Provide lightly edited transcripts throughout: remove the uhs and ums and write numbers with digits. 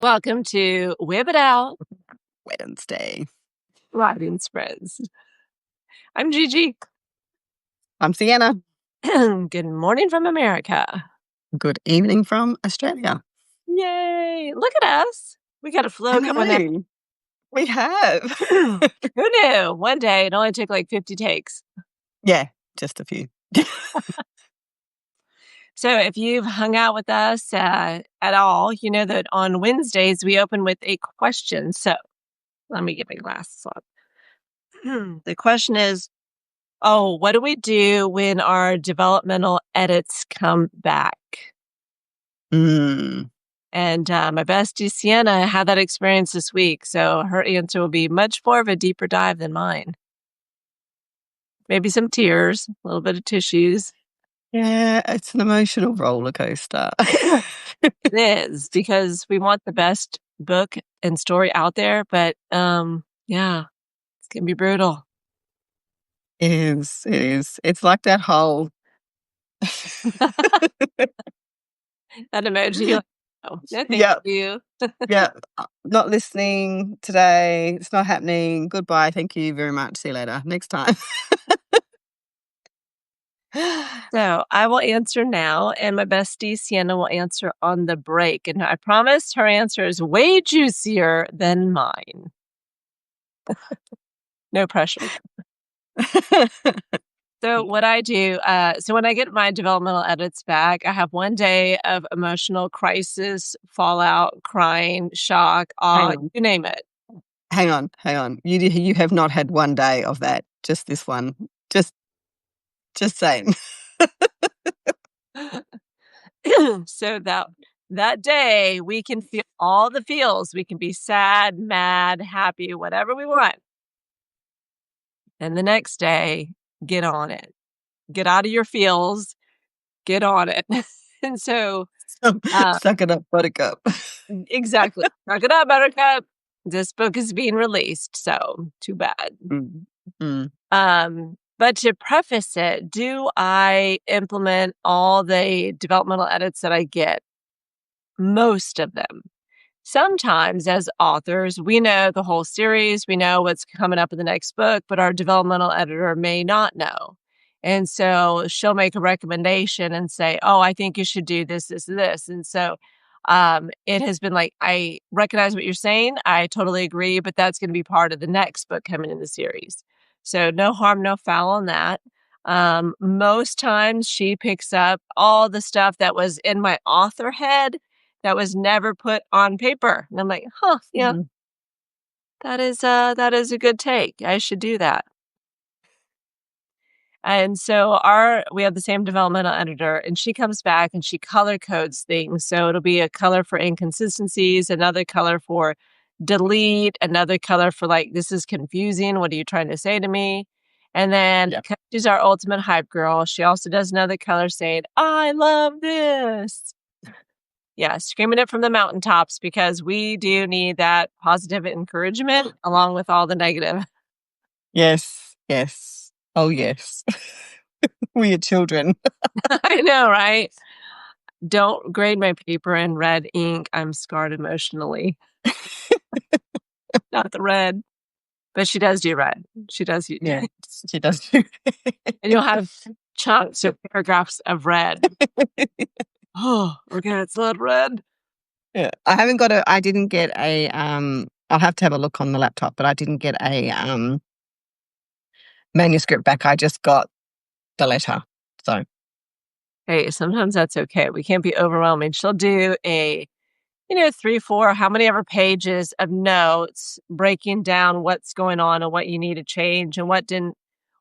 Welcome to Whip It Out Wednesday. Writing Spreads. I'm GiGi. I'm Sienna. Good morning from America. Good evening from Australia. Yay! Look at us. We got a flow I going there. know. We have. Who knew? One day it only took like 50 takes. Yeah, just a few. So if you've hung out with us at all, you know that on Wednesdays we open with a question. So let me get my glasses on. The question is, what do we do when our developmental edits come back? Mm. And my bestie Sienna had that experience this week, so her answer will be much more of a deeper dive than mine. Maybe some tears, a little bit of tissues. Yeah, it's an emotional roller coaster. It is, because we want the best book and story out there, but yeah, it's going to be brutal. It is. It's like that whole... That emoji, like, oh, no thank Yep. you. Yeah, not listening today. It's not happening. Goodbye. Thank you very much. See you later. Next time. So I will answer now, and my bestie Sienna will answer on the break. And I promise her answer is way juicier than mine. No pressure. So what I do, so when I get my developmental edits back, I have one day of emotional crisis, fallout, crying, shock, awe, you name it. Hang on. You have not had one day of that. Just this one. Just saying. So that day we can feel all the feels. We can be sad, mad, happy, whatever we want. And the next day, get on it. Get out of your feels. Get on it. And so suck it up, buttercup. Exactly. Suck it up, buttercup. This book is being released, so too bad. But to preface it, do I implement all the developmental edits that I get? Most of them. Sometimes as authors, we know the whole series, we know what's coming up in the next book, but our developmental editor may not know. And so she'll make a recommendation and say, oh, I think you should do this, this, and this. And so it has been like, I recognize what you're saying. I totally agree, but that's going to be part of the next book coming in the series. So no harm, no foul on that. Most times she picks up all the stuff that was in my author head that was never put on paper. And I'm like, yeah, that is a good take. I should do that. And so we have the same developmental editor, and she comes back and she color codes things. So it'll be a color for inconsistencies, another color for delete, another color for like, this is confusing. What are you trying to say to me? And then she's our ultimate hype girl. She also does another color saying, I love this. Yeah, screaming it from the mountaintops, because we do need that positive encouragement along with all the negative. Yes. Oh, yes. We are children. I know, right? Don't grade my paper in red ink. I'm scarred emotionally. Not the red. But she does do red. She does. Yeah, she does do. And you'll have chunks or paragraphs of red. Oh, okay, it's not red. Yeah, I didn't get a, I'll have to have a look on the laptop, but I didn't get a manuscript back. I just got the letter. So. Hey, sometimes that's okay. We can't be overwhelming. She'll do a 3, 4, how many ever pages of notes breaking down what's going on and what you need to change and what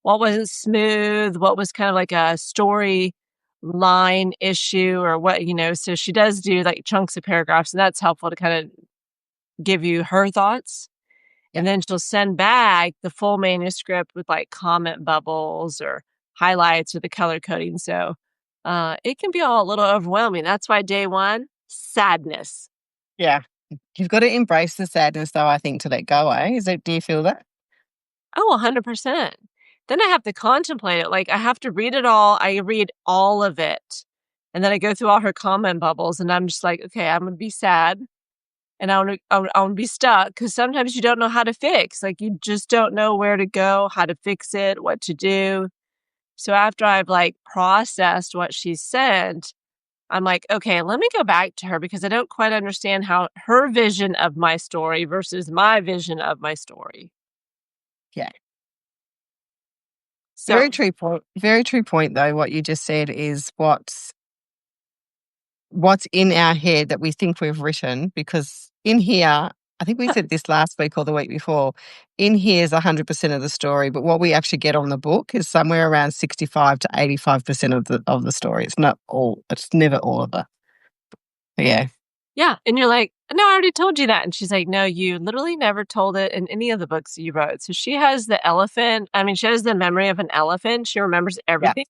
wasn't smooth, what was kind of like a story line issue or what, so she does do like chunks of paragraphs, and that's helpful to kind of give you her thoughts. And then she'll send back the full manuscript with like comment bubbles or highlights or the color coding. So it can be all a little overwhelming. That's why day one, sadness. Yeah. You've got to embrace the sadness, though, I think, to let go, eh? Do you feel that? Oh, 100%. Then I have to contemplate it. Like, I have to read it all. I read all of it. And then I go through all her comment bubbles, and I'm just like, okay, I'm going to be sad. and I want to be stuck because sometimes you don't know how to fix. Like, you just don't know where to go, how to fix it, what to do. So after I've like processed what she sent, I'm like, okay, let me go back to her because I don't quite understand how her vision of my story versus my vision of my story. Yeah. So, Very true point. Very true point, though. What you just said is what's in our head that we think we've written, because in here, I think we said this last week or the week before, in here is 100% of the story, but what we actually get on the book is somewhere around 65 to 85% of the story. It's not all, it's never all of it. But yeah. yeah. And you're like, no, I already told you that. And she's like, no, you literally never told it in any of the books you wrote. So she has the elephant. I mean, she has the memory of an elephant. She remembers Yeah. everything.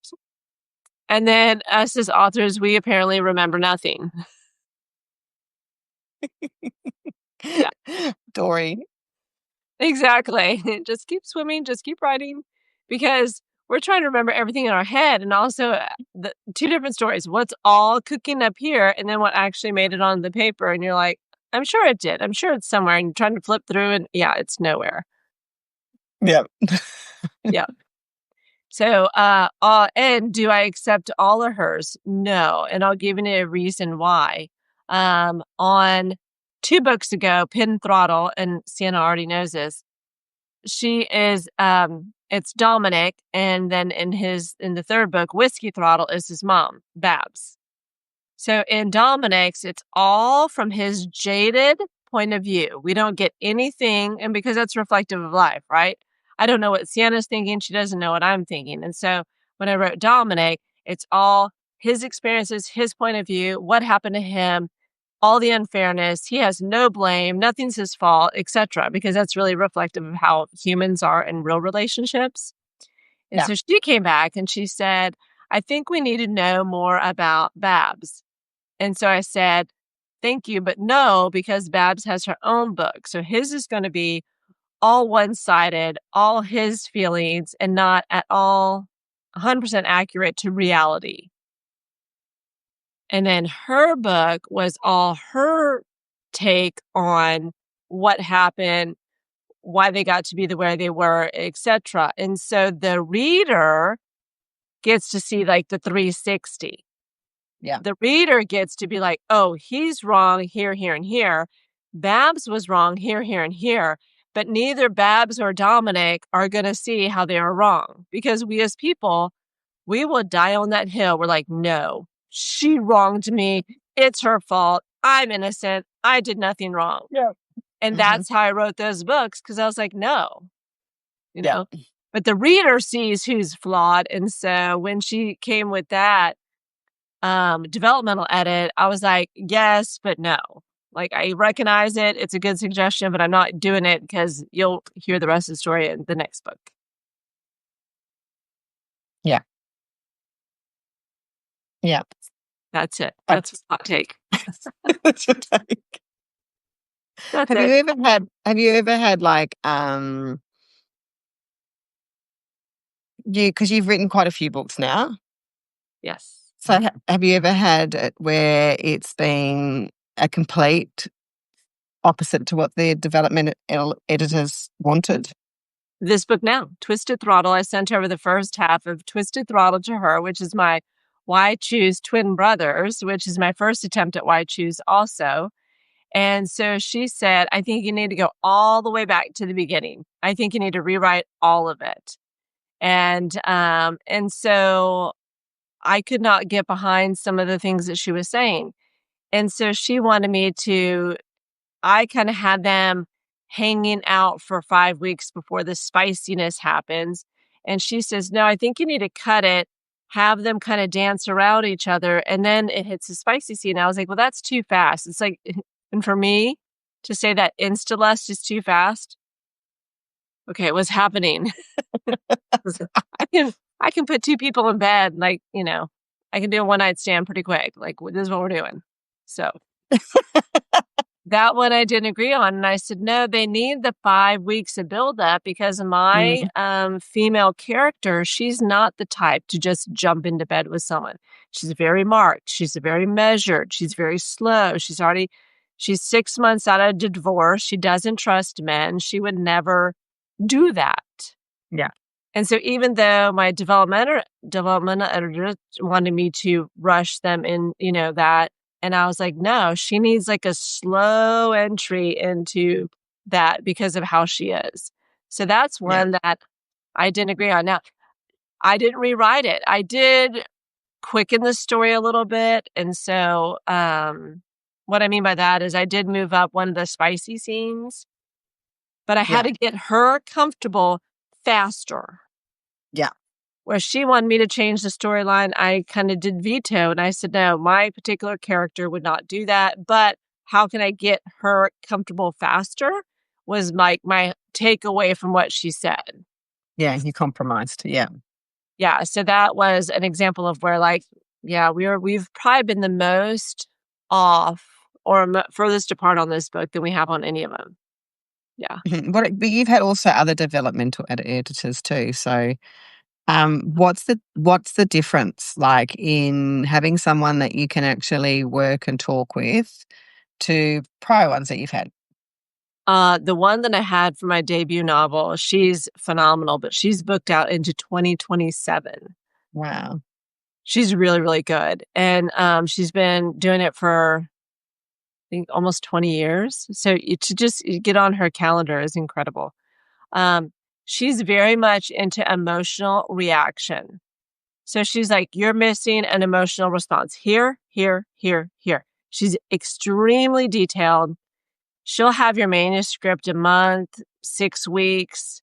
And then us as authors, we apparently remember nothing. Yeah, Dory. exactly. Just keep swimming, just keep writing, because we're trying to remember everything in our head. And also the two different stories, what's all cooking up here and then what actually made it on the paper. And you're like, I'm sure it did. I'm sure it's somewhere. And you're trying to flip through and yeah, it's nowhere. Yeah. Yeah. So, and do I accept all of hers? No. And I'll give you a reason why. On 2 books ago, Pin Throttle, and Sienna already knows this. She is, it's Dominic. And then in the third book, Whiskey Throttle, is his mom, Babs. So in Dominic's, it's all from his jaded point of view. We don't get anything, and because that's reflective of life, right? I don't know what Sienna's thinking. She doesn't know what I'm thinking. And so when I wrote Dominic, it's all his experiences, his point of view, what happened to him, all the unfairness. He has no blame. Nothing's his fault, etc. Because that's really reflective of how humans are in real relationships. And Yeah. so she came back and she said, I think we need to know more about Babs. And so I said, thank you, but no, because Babs has her own book. So his is going to be all one-sided, all his feelings, and not at all 100% accurate to reality. And then her book was all her take on what happened, why they got to be the way they were, etc. And so the reader gets to see like the 360. Yeah. The reader gets to be like, oh, he's wrong here, here, and here. Babs was wrong here, here, and here. But neither Babs or Dominic are going to see how they are wrong, because we as people, we will die on that hill. We're like, no, she wronged me. It's her fault. I'm innocent. I did nothing wrong. Yeah. And that's how I wrote those books, because I was like, no, you Yeah. know. But the reader sees who's flawed. And so when she came with that developmental edit, I was like, yes, but no. Like, I recognize it. It's a good suggestion, but I'm not doing it because you'll hear the rest of the story in the next book. Yeah. Yeah. That's it. That's a hot take. That's your take. That's Have it. you ever had like because you've written quite a few books now. Yes. So have you ever had it where it's been a complete opposite to what the development editors wanted? This book now, Twisted Throttle. I sent over the first half of Twisted Throttle to her, which is my Why Choose Twin Brothers, which is my first attempt at Why Choose also. And so she said, I think you need to go all the way back to the beginning. I think you need to rewrite all of it. And so I could not get behind some of the things that she was saying. And so she wanted me to, I kind of had them hanging out for 5 weeks before the spiciness happens. And she says, no, I think you need to cut it, have them kind of dance around each other, and then it hits the spicy scene. I was like, well, that's too fast. It's like, and for me to say that insta-lust is too fast. Okay, what's happening? I can put 2 people in bed, like, I can do a one-night stand pretty quick. Like, this is what we're doing. So that one I didn't agree on. And I said, no, they need the 5 weeks of buildup, because my female character, she's not the type to just jump into bed with someone. She's very marked. She's very measured. She's very slow. She's already She's 6 months out of divorce. She doesn't trust men. She would never do that. Yeah. And so even though my developmental editor wanted me to rush them in, that, and I was like, no, she needs like a slow entry into that because of how she is. So that's Yeah. one that I didn't agree on. Now, I didn't rewrite it. I did quicken the story a little bit. And so what I mean by that is I did move up one of the spicy scenes, but I had Yeah. to get her comfortable faster. Yeah. Where she wanted me to change the storyline, I kind of did veto. And I said, no, my particular character would not do that. But how can I get her comfortable faster was my takeaway from what she said. Yeah. You compromised. Yeah. Yeah. So that was an example of where, like, yeah, we've probably been the most off or furthest apart on this book than we have on any of them. Yeah. But you've had also other developmental editors too. So, what's the difference like in having someone that you can actually work and talk with to prior ones that you've had? The one that I had for my debut novel, she's phenomenal, but she's booked out into 2027. Wow. She's really, really good. And she's been doing it for, I think, almost 20 years. So to just get on her calendar is incredible. She's very much into emotional reaction. So she's like, you're missing an emotional response here, here, here, here. She's extremely detailed. She'll have your manuscript a month, 6 weeks.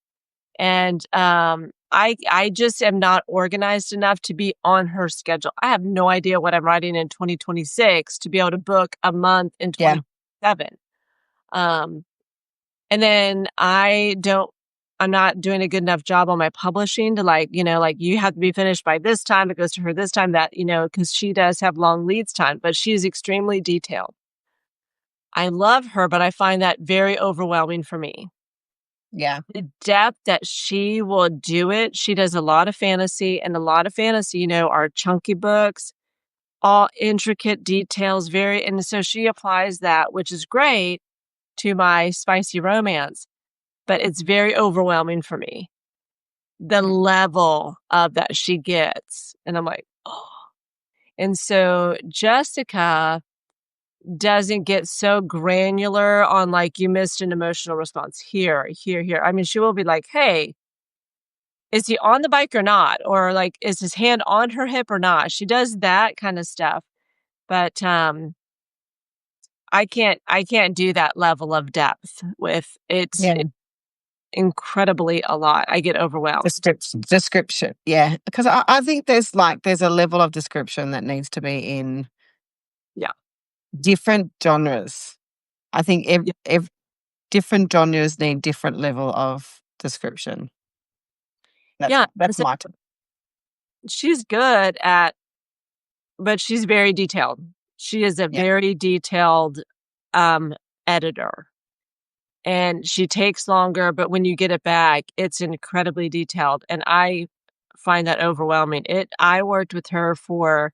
And I just am not organized enough to be on her schedule. I have no idea what I'm writing in 2026 to be able to book a month in Yeah. 2027. And then I'm not doing a good enough job on my publishing to like you have to be finished by this time. It goes to her this time that, because she does have long leads time, but she's extremely detailed. I love her, but I find that very overwhelming for me. Yeah. The depth that she will do it. She does a lot of fantasy, and a lot of fantasy, are chunky books, all intricate details, and so she applies that, which is great, to my spicy romance, but it's very overwhelming for me. The level of that she gets, and I'm like, oh. And so Jessica doesn't get so granular on like you missed an emotional response here, here, here. I mean, she will be like, hey, is he on the bike or not? Or like, is his hand on her hip or not? She does that kind of stuff. But I can't do that level of depth with it's Yeah. incredibly a lot. I get overwhelmed. Description. Yeah. Because I think there's a level of description that needs to be in Yeah. different genres. I think Yeah. different genres need different level of description. Yeah. And That's so my take. she's good at, but she's very detailed. She is a Yeah. very detailed um, editor. And she takes longer, but when you get it back, it's incredibly detailed. And I find that overwhelming. I worked with her for,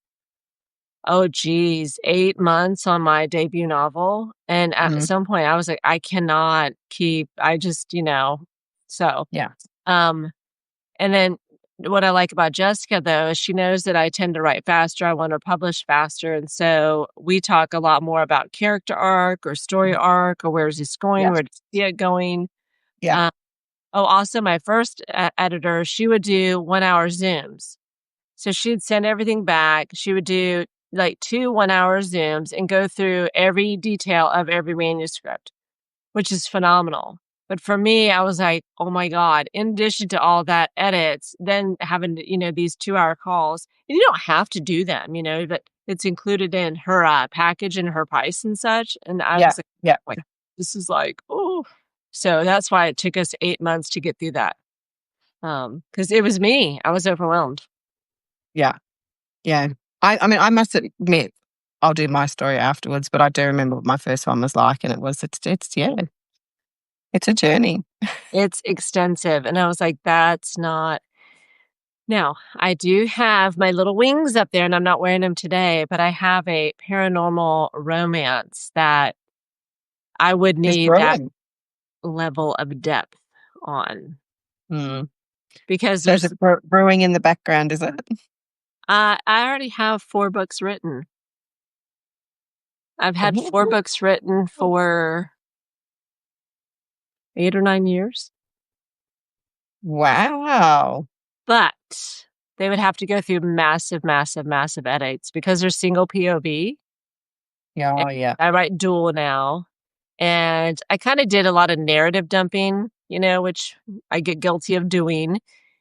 oh geez, 8 months on my debut novel. And at Mm. some point I was like, I cannot keep, I just, so, Yeah. um, and then what I like about Jessica though, is she knows that I tend to write faster. I want to publish faster. And so we talk a lot more about character arc or story arc or where's this going? Yeah. Where do you see it going? Yeah. Um, also my first editor, she would do 1 hour Zooms. So she'd send everything back. She would do like 2 1 hour Zooms and go through every detail of every manuscript, which is phenomenal. But for me, I was like, oh my God, in addition to all that edits, then having, these 2 hour calls, and you don't have to do them, but it's included in her package and her price and such. And I Yeah. was like, Yeah. "Wait, this is like, oh." So that's why it took us 8 months to get through that. Because it was me. I was overwhelmed. Yeah. Yeah. I mean, I must admit, I'll do my story afterwards, but I do remember what my first one was like, and it's a journey. It's extensive. And I was like, that's not. Now, I do have my little wings up there and I'm not wearing them today, but I have a paranormal romance that I would It's need that brilliant. level of depth on Mm. because So is it brewing in the background, is it? I already have 4 books written. I've had 4 Ooh. books written for 8 or 9 years, Wow. but they would have to go through massive, massive, massive edits because they're single POV. Yeah, And oh, yeah. I write dual now, and I kinda did a lot of narrative dumping, which I get guilty of doing,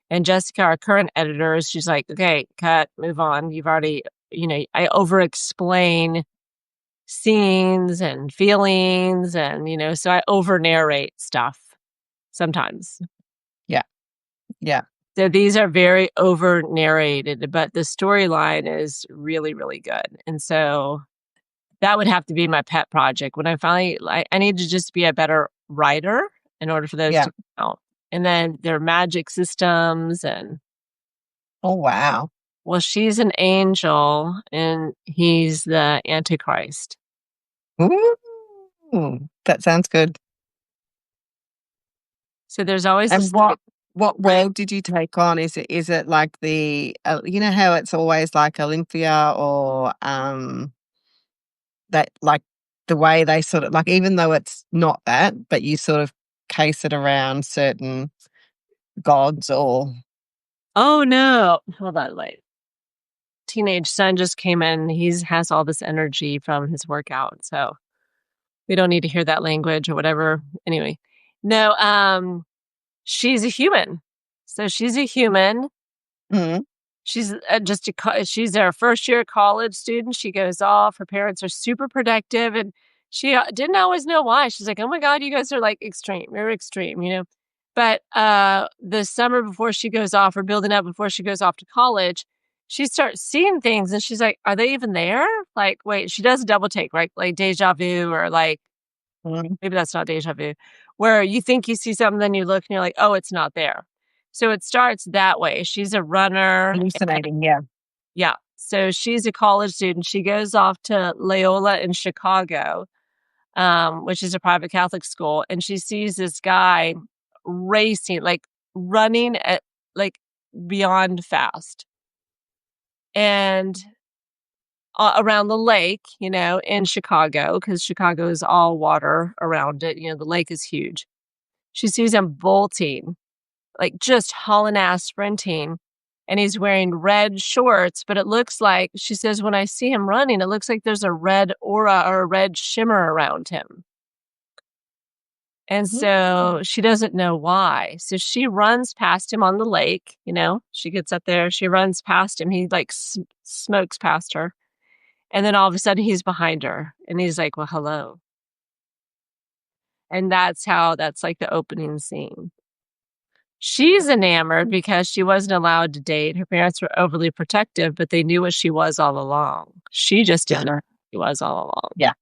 and Jessica, our current editor, she's like, "Okay, cut, move on. You've already" I over explain scenes and feelings and, so I over narrate stuff sometimes. Yeah, yeah, So these are very over narrated, but the storyline is really, really good. And so that would have to be my pet project when I finally like I need to just be a better writer in order for those yeah. to come out. And then their magic systems and Oh, wow. well, she's an angel and he's the antichrist. Ooh, that sounds good. So there's always And this what world did you take on? Is it like the you know how it's always like Olympia or that like the way they sort of like even though it's not that, but you sort of case it around certain gods or oh no. Hold on, wait. Teenage son just came in. He's has all this energy from his workout. So we don't need to hear that language or whatever. Anyway. No, she's a human. So she's a human. mm, She's she's our first year college student. She goes off. Her parents are super protective, and she didn't always know why. She's like, "Oh my god, you guys are like extreme. You're extreme." But the summer before she goes off, or building up before she goes off to college, she starts seeing things, and she's like, "Are they even there?" Like, wait, she does a double take, right? Like deja vu, or like mm, maybe that's not deja vu, where you think you see something, then you look, and you're like, "Oh, it's not there." So it starts that way. She's a runner. hallucinating, yeah. Yeah. So she's a college student. She goes off to Loyola in Chicago, which is a private Catholic school, and she sees this guy racing, like running at like beyond fast. And around the lake, in Chicago, because Chicago is all water around it. The lake is huge. She sees him bolting like just hauling ass sprinting. And he's wearing red shorts, but it looks like, she says, when I see him running, it looks like there's a red aura or a red shimmer around him. And Mm. so she doesn't know why. So she runs past him on the lake, she gets up there, she runs past him. He like smokes past her. And then all of a sudden he's behind her and he's like, well, hello. And that's like the opening scene. She's enamored because she wasn't allowed to date. Her parents were overly protective, but they knew what she was all along. She just didn't know who she was all along. Yeah.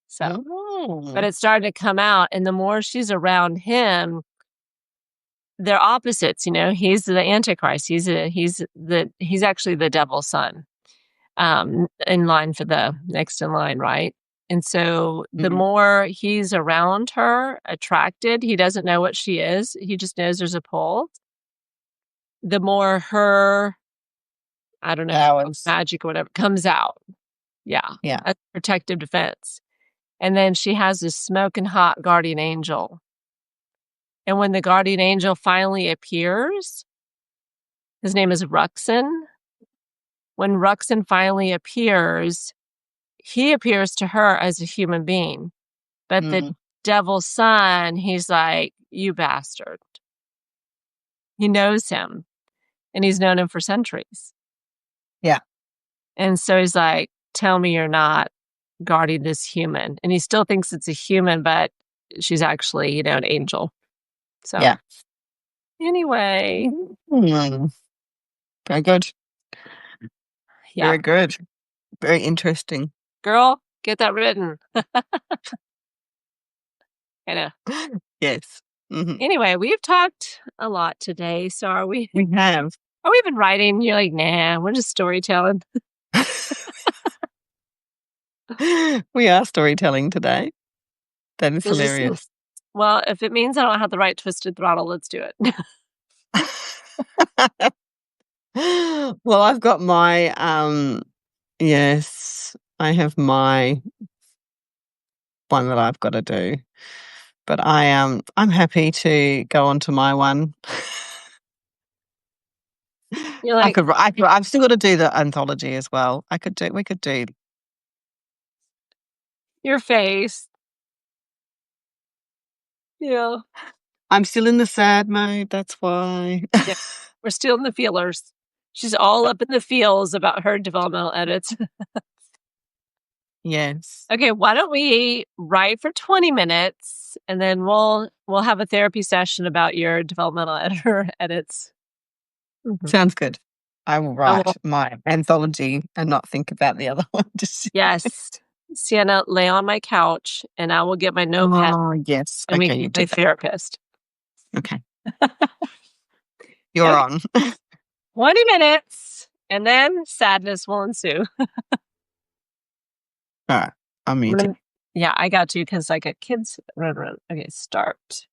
So, but Mm. it started to come out, and the more she's around him, they're opposites. He's the Antichrist. He's actually the devil's son. In line for the next in line, right? And so the Mm. more he's around her, attracted, he doesn't know what she is. He just knows there's a pull. The more her, I don't know, Powers. magic or whatever comes out. Yeah, Yeah. a protective defense. And then she has this smoking hot guardian angel. And when the guardian angel finally appears, his name is Ruxin. When Ruxin finally appears, he appears to her as a human being. But the Mm. devil's son, he's like, you bastard. He knows him and he's known him for centuries. Yeah. And so he's like, tell me you're not guarding this human. And he still thinks it's a human, but she's actually, an angel. So Yeah. anyway, Mm. Very good. yeah, Very good. Very interesting. girl, get that written. I know. Yes. Mhm. Anyway, we've talked a lot today. So We have. are we even writing? You're like, nah, we're just storytelling. We are storytelling today. That is We'll just hilarious. well, if it means I don't have the right twisted throttle, let's do it. Well, I've got my, yes, I have my one that I've gotta do, but I'm happy to go on to my one. You're like, I've still gotta do the anthology as well. We could do your face. Yeah. I'm still in the sad mode, that's why. Yeah. We're still in the feelers. She's all up in the feels about her developmental edits. Yes. Okay, why don't we write for 20 minutes and then we'll have a therapy session about your developmental editor edits. Mhm. Sounds good. I will I write will. my anthology and not think about the other one. Just Yes. Sienna, lay on my couch and I will get my notepad Oh, yes. and we Okay, can you do play that. therapist. Okay. You're Okay, on. 20 minutes and then sadness will ensue. Alright. I'm I'm muting. gonna, yeah, I got to because I got kids run around. Okay, start.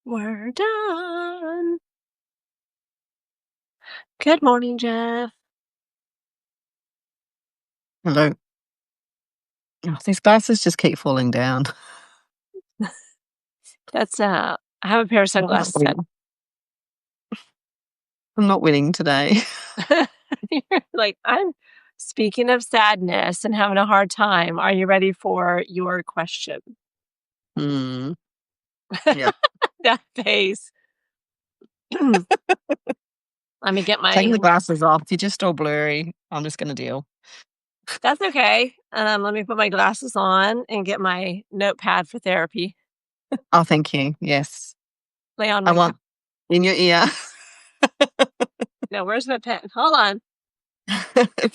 We're done. Good morning, Jeff. Hello. Oh, these glasses just keep falling down. That's I have a pair of I'm not sunglasses winning. I'm not winning today. on. You're like, I'm speaking of sadness and having a hard time. Are you ready for your question? Hmm. Yeah. That face. Let me get Taking my the glasses off. You're just all blurry. I'm just going to deal. That's okay. Let me put my glasses on and get my notepad for therapy. Oh, thank you. Yes. Lay on I my want in your ear. No, where's my pen? Hold on.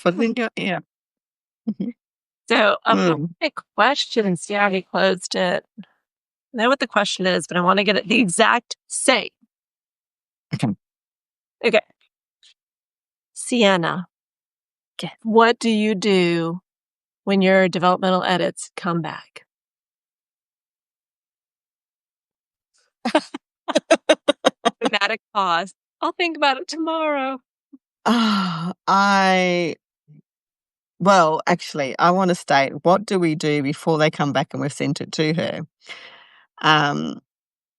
Put it in your ear. Mhm. So, Mm. a question. See, I already closed it. I know what the question is, but I want to get it the exact same. Okay. Okay. Sienna, Okay. what do you do when your developmental edits come back? Dramatic pause. I'll think about it tomorrow. Ah, actually, I want to state, what do we do before they come back and we've sent it to her? Um,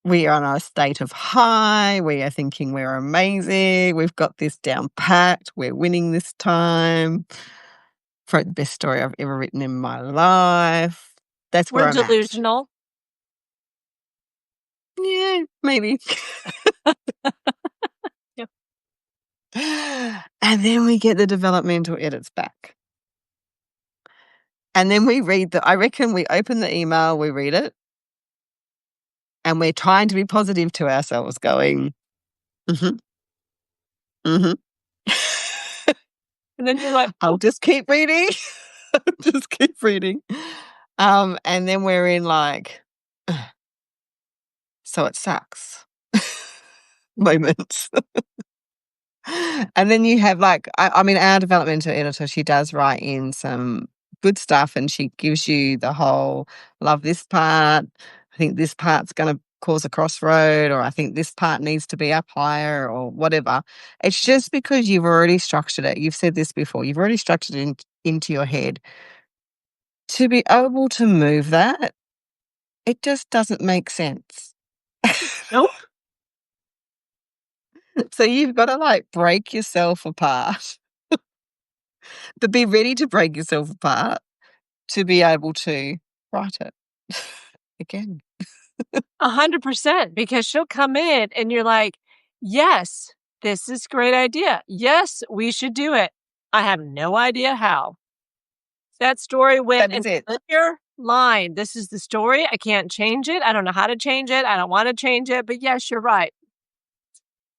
we are in a state of high. We are thinking we're amazing. We've got this down packed. We're winning this time. Wrote the best story I've ever written in my life. That's We're where I'm at. delusional. Yeah, maybe. Yep. And then we get the developmental edits back. And then we read I reckon we open the email, we read it, and we're trying to be positive to ourselves, going, mm-hmm, mm-hmm. And then you're like, I'll oh, just keep reading. Just keep reading. And then we're in like, "Ugh, so it sucks moments. And then you have like, I mean, our developmental editor, she does write in some good stuff and she gives you the whole, love this part. I think this part's going to cause a crossroad, or I think this part needs to be up higher, or whatever. It's just because you've already structured it. You've said this before, you've already structured it into your head. To be able to move that, it just doesn't make sense. nope. So you've got to like break yourself apart, but be ready to break yourself apart to be able to write it again. 100%, because she'll come in and you're like, yes, this is a great idea. Yes, we should do it. I have no idea how. That story went That is in it. a linear line. This is the story. I can't change it. I don't know how to change it. I don't want to change it. But yes, you're right.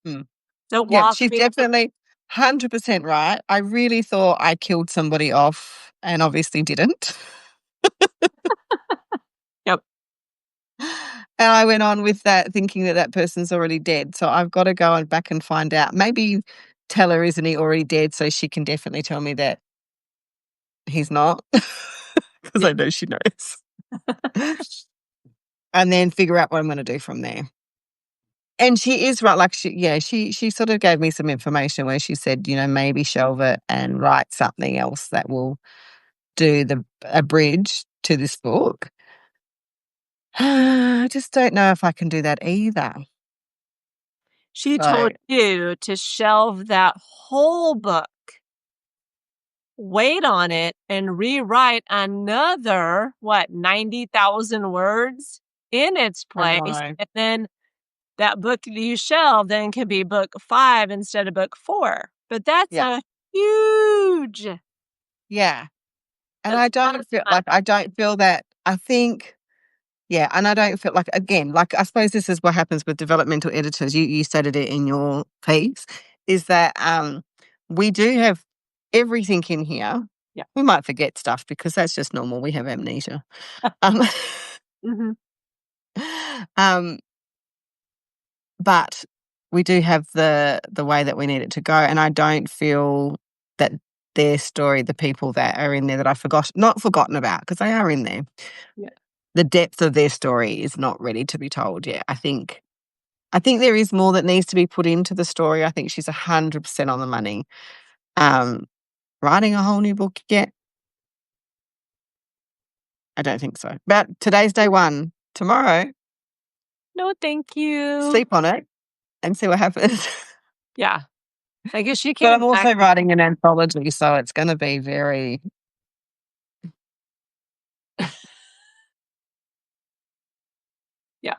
Mm. Don't Yep, walk she's me. definitely 100% right. I really thought I killed somebody off and obviously didn't. Yep. And I went on with that thinking that that person's already dead. So I've got to go and back and find out. Maybe tell her, isn't he already dead? So she can definitely tell me that he's not, because Yeah. I know she knows. And then figure out what I'm going to do from there. And she is right, like, she sort of gave me some information where she said, maybe shelve it and write something else that will do a bridge to this book. I just don't know if I can do that either. She So, told you to shelve that whole book, wait on it, and rewrite another, 90,000 words in its I place. know. And then that book that you shelve then can be book 5 instead of book 4. But that's Yeah. a huge Yeah. And that's a lot of time. I don't feel that. I think, yeah, and I don't feel like, again, like, I suppose this is what happens with developmental editors. You stated it in your piece, is that we do have everything in here. Yeah. We might forget stuff because that's just normal. We have amnesia. Um, Mhm. um, but we do have the way that we need it to go, and I don't feel that their story, the people that are in there that not forgotten about, because they are in there. Yeah. The depth of their story is not ready to be told yet. I think I think there is more that needs to be put into the story. I think she's 100% on the money. Writing a whole new book yet? I don't think so. But today's day one. Tomorrow, No, thank you. sleep on it and see what happens. Yeah. I guess she But came I'm back. also writing an anthology, so it's going to be very. Yeah.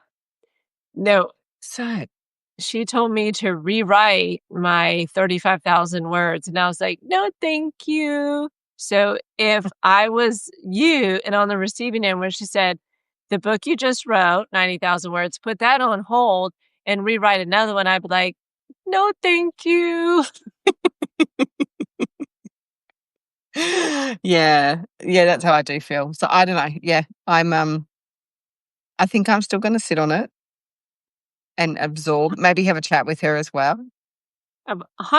No, So, she told me to rewrite my 35,000 words, and I was like, "No, thank you." So, if I was you and on the receiving end when she said, "The book you just wrote, 90,000 words, put that on hold and rewrite another one," I'd be like, "No, thank you." yeah, that's how I do feel. So I don't know. Yeah, I think I'm still going to sit on it and absorb. Maybe have a chat with her as well,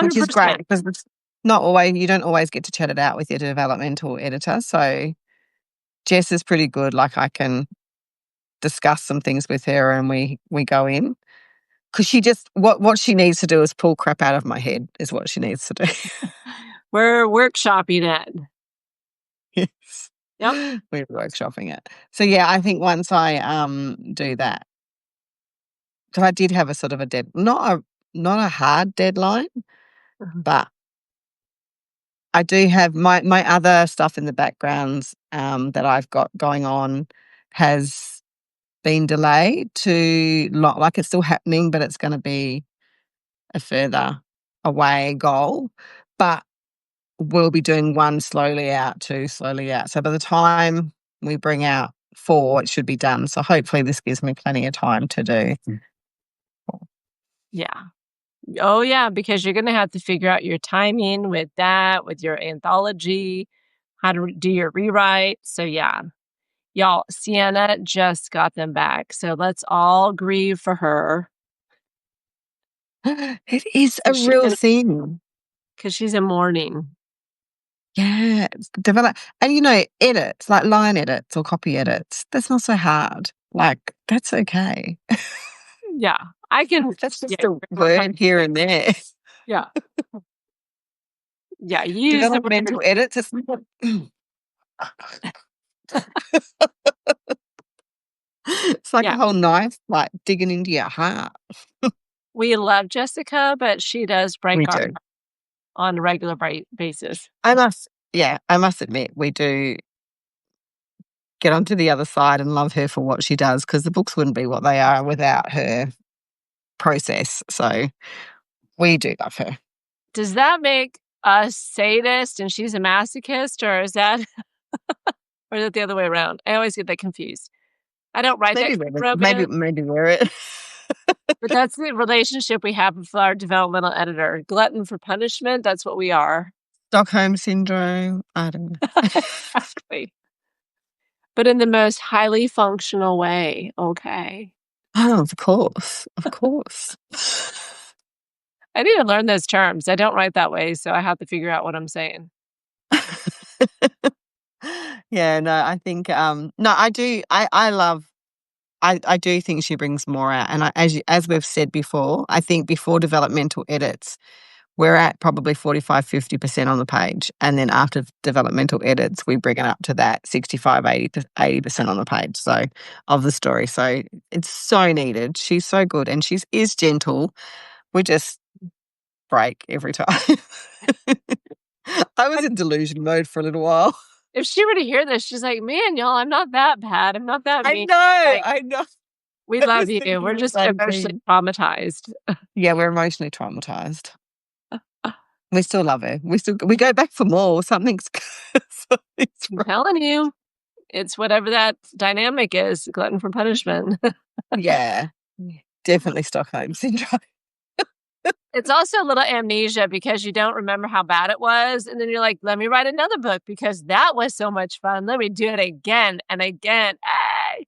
which is great 100%. because it's not always you don't always get to chat it out with your developmental editor. So Jess is pretty good. Like I can discuss some things with her, and we go in because she just what she needs to do is pull crap out of my head is what she needs to do. We're workshopping it. Yes. Yep. We're workshopping it. So yeah, I think once I do that, because I did have a sort of a not a hard deadline, Mhm. but I do have my other stuff in the backgrounds that I've got going on has been delayed to like it's still happening, but it's going to be a further away goal. But we'll be doing one slowly out, two slowly out. So by the time we bring out 4, it should be done. So hopefully this gives me plenty of time to do. Yeah. Oh, yeah, because you're gonna have to figure out your timing with that, with your anthology, how to do your rewrite. So, yeah. Y'all, Sienna just got them back, so let's all grieve for her It is a because real thing. she's in mourning. Yeah, develop and edits, like line edits or copy edits, that's not so hard. Like, that's okay. Yeah, I can That's yeah, just a word here and there. yeah, yeah, use the word Developmental edits, it's not it's like a yeah. whole knife, like, digging into your heart. We love Jessica, but she does We break our do. heart on a regular basis. I must admit, we do get onto the other side and love her for what she does because the books wouldn't be what they are without her process, so we do love her. Does that make us sadist and she's a masochist, or is that or is it the other way around? I always get that confused. I don't write that Maybe kind we're of maybe romance, maybe we're it. but that's the relationship we have with our developmental editor. Glutton for punishment, that's what we are. Stockholm syndrome, I don't know. Exactly. But in the most highly functional way, okay. Oh, of course, of course. I need to learn those terms. I don't write that way, so I have to figure out what I'm saying. Yeah, no, I think, no, I do I love I do think she brings more out, and as we've said before, I think before developmental edits, we're at probably 45-50% on the page, and then after developmental edits, we bring it up to that 65-80% on the page, so of the story, so it's so needed. She's so good, and she is gentle. We just break every time. I was And in delusion mode for a little while. if she were to hear this, she's like, "Man, y'all, I'm not that bad. I'm not that mean." Like, I know. we I love was you. We're thinking the just same emotionally thing. traumatized. Yeah, we're emotionally traumatized. We still love her. We go back for more. Something's something's I'm wrong. telling you, it's whatever that dynamic is, glutton for punishment. Yeah. Definitely Stockholm syndrome. It's also a little amnesia because you don't remember how bad it was, and then you're like, "Let me write another book because that was so much fun. Let me do it again and again." Ay.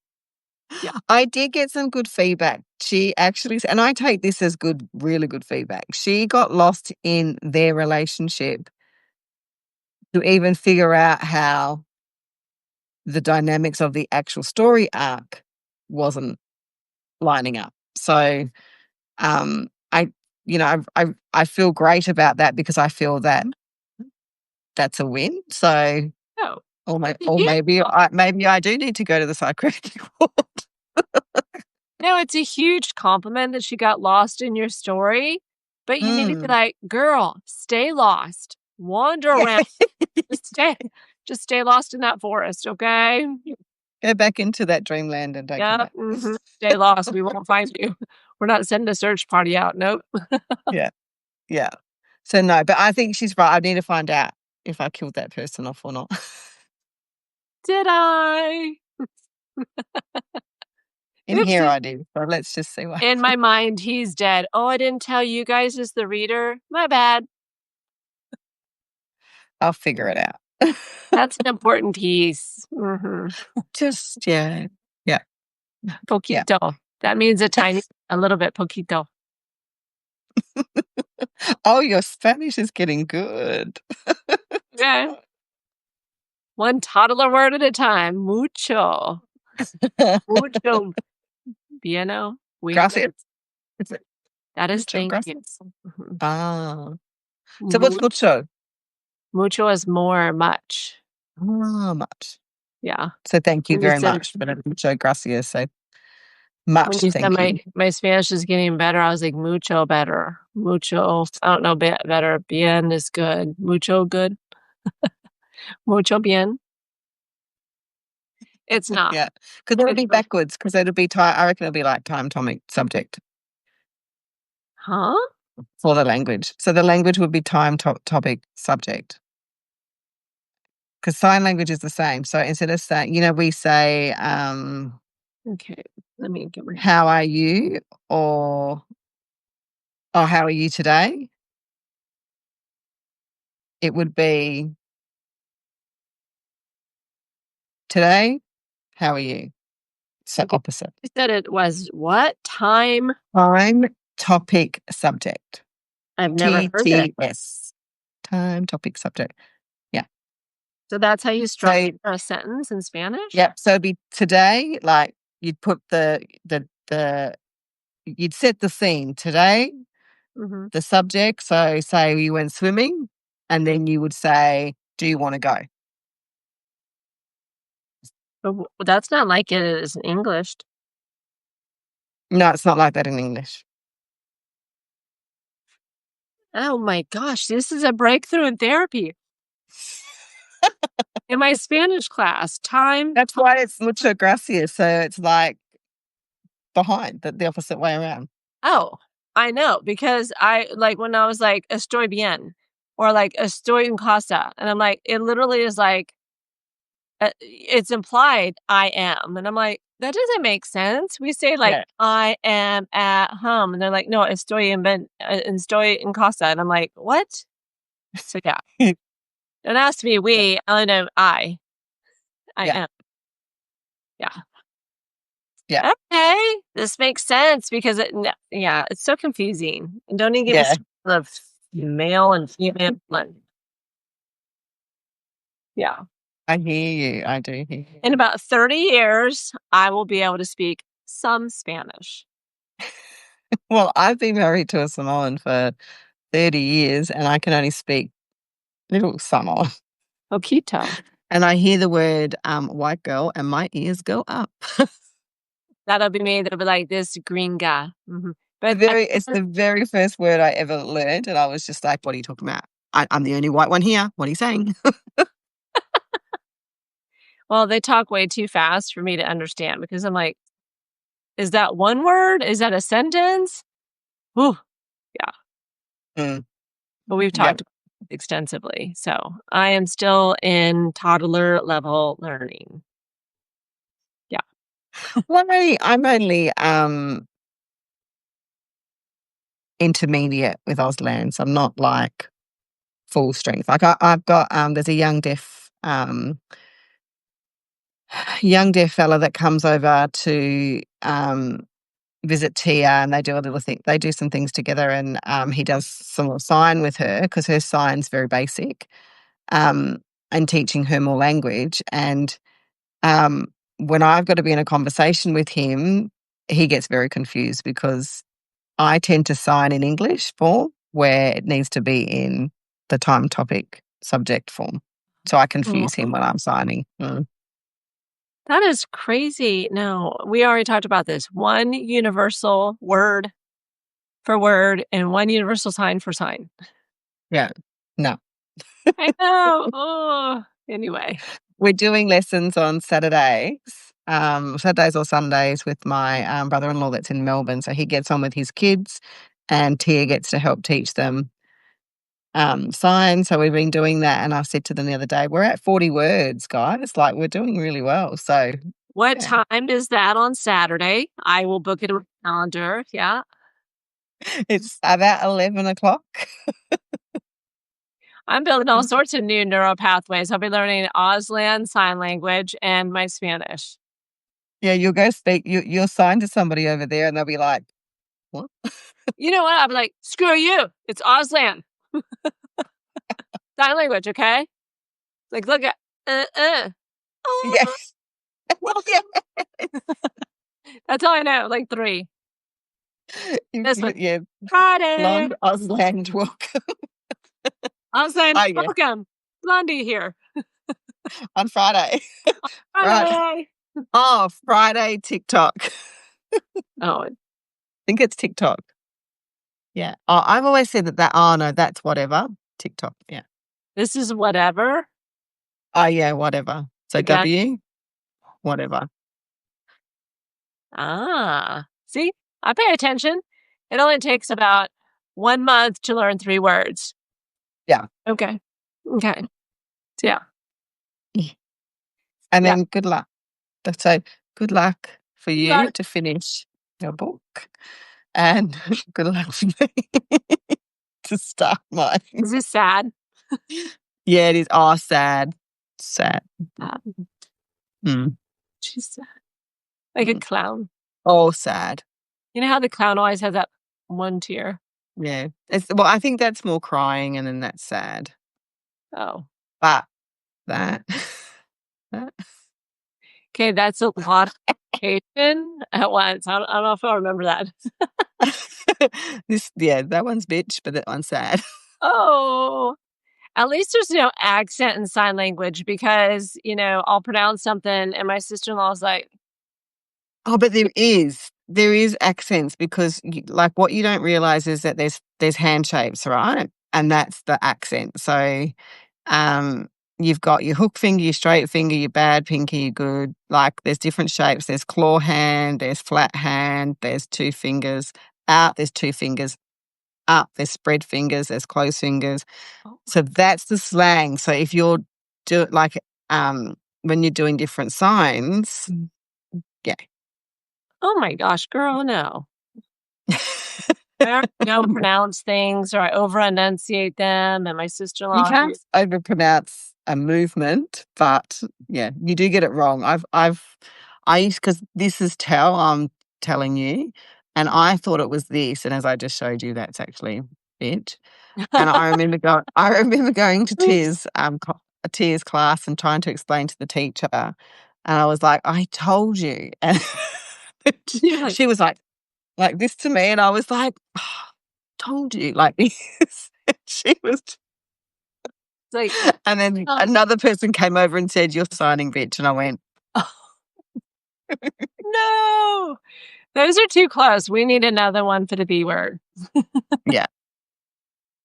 Yeah. I did get some good feedback. She actually, and I take this as good, really good feedback. She got lost in their relationship to even figure out how the dynamics of the actual story arc wasn't lining up. So I I feel great about that because I feel that that's a win. So, Oh, or yeah. maybe I do need to go to the psychiatric ward. No, it's a huge compliment that she got lost in your story, but you need to be Mm, like, "Girl, stay lost. Wander yeah. around. Just stay just stay lost in that forest, okay? Go back into that dreamland and don't come Yep, back. mhm. Stay lost. We won't find you. We're not sending a search party out. Nope." Yeah, yeah. So, no, but I think she's right. I need to find out if I killed that person off or not. Did I? In here Oopsie. I do, so let's just see what In my mind, he's dead. "Oh, I didn't tell you guys as the reader. My bad." I'll figure it out. That's an important piece. Mhm. Just yeah. Yeah, yeah. Poquito. That means a little bit, poquito. Oh, your Spanish is getting good. Okay. One toddler word at a time. Mucho. Mucho bueno. Bueno. Gracias. Is it That is mucho thank you. gracias? Mhm. Ah. So what's Mu mucho? mucho is more, much. Ah, much. Yeah. So thank you When you very said much, but mucho gracias, so when much you said thank you. my Spanish is getting better, I was like, mucho better. Mucho, I don't know, better. Bien is good. Mucho good. Mucho bien. It's not. Yeah, because it'll It's be backwards. Because 'cause it'll be I reckon it'll be like time topic subject huh? for the language. So the language would be time topic subject. Because sign language is the same. So instead of saying, we say, Okay. Let me get my "How are you?" or "Oh, how are you today?" It would be, "Today, how are you?" So okay. opposite. You said it was what? Time? Time, topic, subject. I've never heard it. TTS. Time, topic, subject. Yeah. So that's how you So, structure a sentence in Spanish? yeah, so it'd be today, like, you'd put the you'd set the scene. Today, Mhm. the subject, so say you went swimming, and then you would say, "Do you wanna go?" But that's not like it is in English. No, it's not like that in English. Oh my gosh, this is a breakthrough in therapy. In my Spanish class, time That's why it's mucho gracias, so it's, like, behind, the opposite way around. oh, I know because I like when I was like estoy bien or like estoy en casa and I'm like it literally is like it's implied I am and I'm like that doesn't make sense. We say like Yeah. I am at home and they're like no, estoy en casa and I'm like what? So yeah, don't ask me Yeah. we, I know I Yeah. am. Yeah. Yeah. Okay, this makes sense because yeah, it's so confusing. And don't even get me Yeah. started of male and female. Yeah. I hear you. I do hear you. In about 30 years, I will be able to speak some Spanish. Well, I've been married to a Samoan for 30 years, and I can only speak little Samoan. Poquito. And I hear the word, white girl, and my ears go up. That'll be me. That'll be like this green guy. Mhm. The But very It's the very first word I ever learned, and I was just like, "What are you talking about? I'm the only white one here. What are you saying?" well, they talk way too fast for me to understand because I'm like, is that one word? Is that a sentence? Ooh, yeah. Mm, But we've yeah. talked extensively. So I am still in toddler level learning. Yeah. Well, I'm only, intermediate with Auslan, so I'm not, like, full strength. Like, I've got, there's a young deaf fella that comes over to, visit Tia, and they do some things together, and, he does some sign with her because her sign's very basic, um, and teaching her more language, and, um, when I've got to be in a conversation with him, he gets very confused because I tend to sign in English form where it needs to be in the time, topic, subject form. So I confuse him when I'm signing. That is crazy. No, we already talked about this. One universal word for word and one universal sign for sign. Yeah. No. I know. Oh, anyway. We're doing lessons on Saturdays or Sundays with my brother-in-law that's in Melbourne. So he gets on with his kids and Tia gets to help teach them signs. So we've been doing that. And I said to them the other day, we're at 40 words, guys. Like, we're doing really well. So What yeah. time is that on Saturday? I will book it in my calendar. Yeah. It's about 11 o'clock. I'm building all sorts of new neural pathways. I'll be learning Auslan sign language and my Spanish. Yeah, you'll go speak. You'll sign to somebody over there and they'll be like, what? You know what? I'll be like, screw you. It's Auslan. Sign language, okay? Like, look at, Yeah. Yeah. That's all I know. Like 3. This one. Yeah. Friday. Blonde Auslan welcome. Auslan, Oh, yeah. welcome. Blondie here. On Friday. Right. Friday. Oh, Friday TikTok. Oh, I think it's TikTok. Yeah. Oh, I've always said that. Oh, no, that's whatever. TikTok. Yeah. this is whatever. Oh, yeah, whatever. So Again. W, whatever. Ah, see, I pay attention. It only takes about 1 month to learn 3 words. Yeah. Okay. Okay. Yeah. And Yeah. then good luck. So good luck for you luck. to finish your book. And good luck for me to start mine. Is this sad? Yeah, it is. Oh, sad. Sad. Mm. She's sad. Like a clown. Oh, sad. You know how the clown always has that one tear? Yeah. Well, I think that's more crying and then that's sad. Oh. But that. that. Okay, that's a lot of education at once. I don't know if I'll remember that. That one's bitch, but that one's sad. Oh. At least there's no accent in sign language because, I'll pronounce something and my sister-in-law's like, Oh, but there is. There is accents because, like, what you don't realize is that there's hand shapes, right? And that's the accent. So, you've got your hook finger, your straight finger, your bad pinky, your good. Like, there's different shapes. There's claw hand, there's flat hand, there's 2 fingers. Out, there's 2 fingers. Up, there's spread fingers, there's closed fingers. oh, So that's the slang. So if you're when you're doing different signs, yeah. oh my gosh, girl, no. I don't pronounce things or I over enunciate them. And my sister-in-law, You can't overpronounce a movement, but yeah, you do get it wrong. I used, because this is I'm telling you, and I thought it was this, and as I just showed you, that's actually it. And I remember going to Tia's class and trying to explain to the teacher, and I was like, I told you, and she was like this to me, and I was like, oh, told you, like this. She was. like, And then another person came over and said, "You're signing, bitch." And I went, oh, no, those are too close. We need another one for the B word. yeah.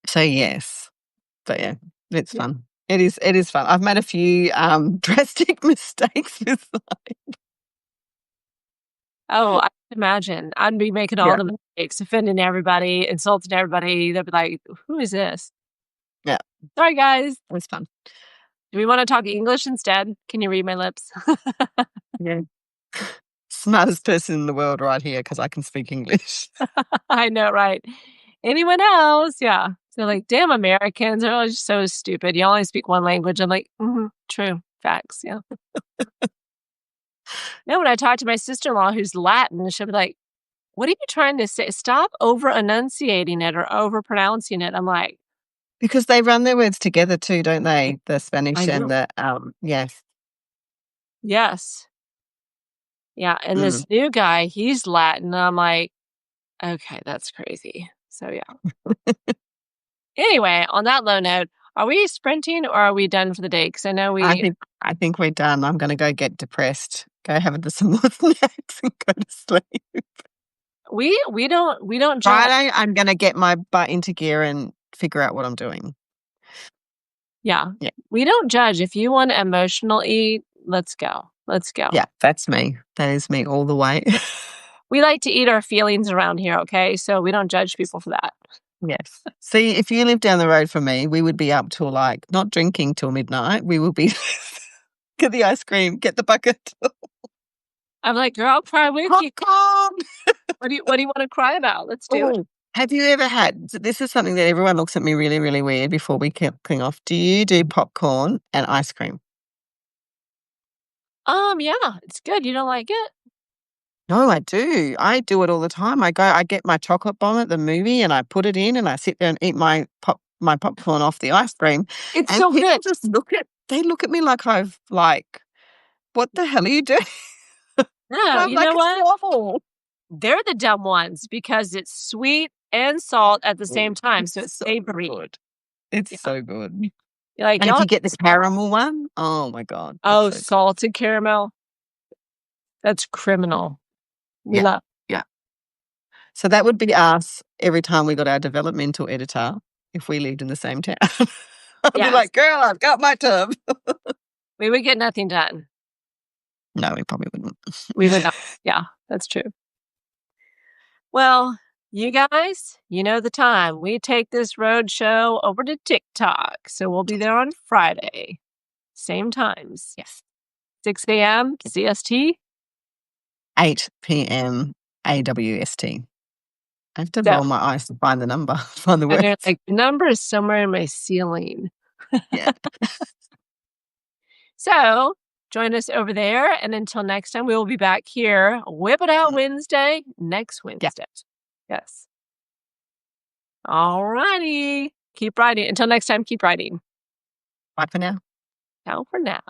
So yes, but yeah, it's fun. It is fun. I've made a few drastic mistakes with that. Oh, I can imagine. I'd be making all the mistakes, offending everybody, insulting everybody. They'll be like, who is this? Yeah. Sorry, guys. It was fun. Do we want to talk English instead? Can you read my lips? Yeah. Smartest person in the world right here because I can speak English. I know, right? Anyone else? Yeah. So like, damn Americans are always so stupid. You only speak one language. I'm like, true. Facts. Yeah. No, when I talk to my sister-in-law who's Latin, she'll be like, what are you trying to say? Stop over enunciating it or over pronouncing it. I'm like, because they run their words together too, don't they? The Spanish I and know. the yes. Yes. Yeah. And this new guy, he's Latin. I'm like, Okay, that's crazy. So, yeah. Anyway, on that low note, are we sprinting or are we done for the day? Because I know I think we're done. I'm gonna go get depressed, go have some more snacks and go to sleep. we don't judge. Friday, I'm gonna get my butt into gear and figure out what I'm doing. Yeah. Yeah. We don't judge. If you want emotional eat, let's go. Let's go. Yeah, that's me. That is me all the way. We like to eat our feelings around here, okay? So we don't judge people for that. Yes. See, if you live down the road from me, we would be up till, like, not drinking till midnight. We will be get the ice cream, get the bucket. I'm like, "Girl, I'll cry with you. Popcorn! What do you wanna cry about? Let's do it." Oh, have you ever had this is something that everyone looks at me really, really weird before we cling off. Do you do popcorn and ice cream? Yeah, it's good. You don't like it? No, I do. I do it all the time. I get my chocolate bomb at the movie and I put it in and I sit there and eat my popcorn off the ice cream. It's And so people good. just look at me like I've like, "What the hell are you doing?" No, I'm you like, know "It's what? awful." They're the dumb ones because it's sweet and salt at the same time, so It's it's so savory. good. It's Yeah. so good. You're like, And if "Y'all." you get the caramel one, oh my god, that's Oh, so good. salted caramel? That's criminal. We Yeah, love. yeah. So that would be us every time we got our developmental editor if we lived in the same town. I'd be Yes. like, "Girl, I've got my tub." We would get nothing done. No, we probably wouldn't. We would not. Yeah, that's true. Well, you guys, you know the time. We take this road show over to TikTok, so we'll be there on Friday. Same times. Yes. 6 a.m. CST. 8 PM AWST. I have to So, roll my eyes to find the number, find the and they're words. like, the number is somewhere in my ceiling. Yeah. So, join us over there. And until next time, we will be back here. Whip it out Mm, Wednesday, next yeah. Wednesday. Yes. All righty. Keep writing. Until next time, keep writing. Bye for now. Ciao for now.